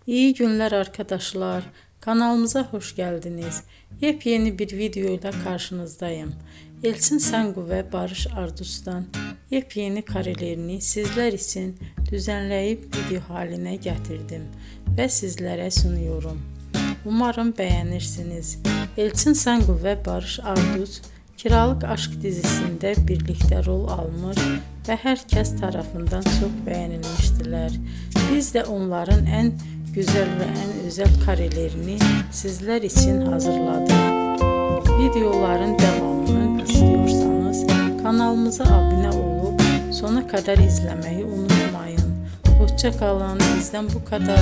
İyi günler arkadaşlar. Kanalımıza hoş geldiniz. Yepyeni bir video ile karşınızdayım. Elçin Sangu ve Barış Ardus'tan yepyeni karelerini sizler için düzenleyip video haline getirdim ve sizlere sunuyorum. Umarım beğenirsiniz. Elçin Sangu ve Barış Ardus Kiralık Aşk dizisinde birlikte rol almış ve herkes tarafından çok beğenilmiştiler. Biz de onların en güzel ve en özel karelerini sizler için hazırladık. Videoların devamını istiyorsanız kanalımıza abone olup sona kadar izlemeyi unutmayın. Hoşça kalın. Bizden bu kadar.